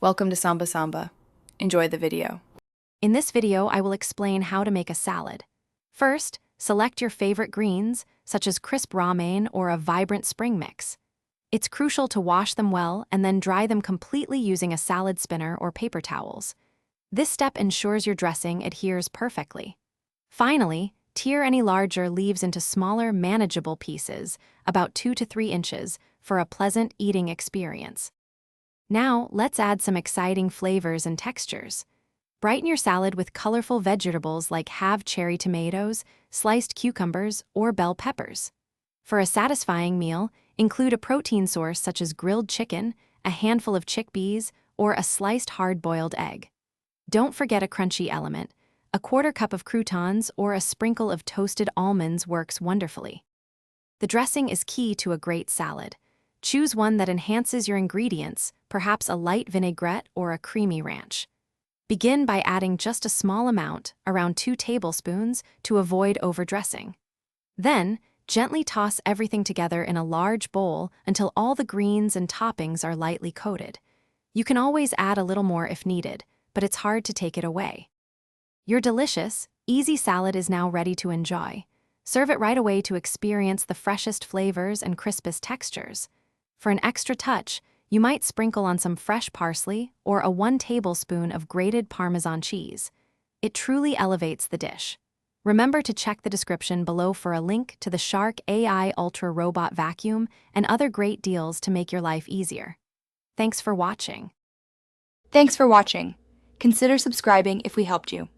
Welcome to Samba Samba. Enjoy the video. In this video, I will explain how to make a salad. First, select your favorite greens, such as crisp romaine or a vibrant spring mix. It's crucial to wash them well and then dry them completely using a salad spinner or paper towels. This step ensures your dressing adheres perfectly. Finally, tear any larger leaves into smaller, manageable pieces, about 2 to 3 inches, for a pleasant eating experience. Now, let's add some exciting flavors and textures. Brighten your salad with colorful vegetables like halved cherry tomatoes, sliced cucumbers, or bell peppers. For a satisfying meal, include a protein source such as grilled chicken, a handful of chickpeas, or a sliced hard-boiled egg. Don't forget a crunchy element. A quarter cup of croutons or a sprinkle of toasted almonds works wonderfully. The dressing is key to a great salad. Choose one that enhances your ingredients, perhaps a light vinaigrette or a creamy ranch. Begin by adding just a small amount, around 2 tablespoons, to avoid overdressing. Then, gently toss everything together in a large bowl until all the greens and toppings are lightly coated. You can always add a little more if needed, but it's hard to take it away. Your delicious, easy salad is now ready to enjoy. Serve it right away to experience the freshest flavors and crispest textures. For an extra touch, you might sprinkle on some fresh parsley or a 1 tablespoon of grated Parmesan cheese. It truly elevates the dish. Remember to check the description below for a link to the Shark AI Ultra Robot Vacuum and other great deals to make your life easier. Thanks for watching. Thanks for watching. Consider subscribing if we helped you.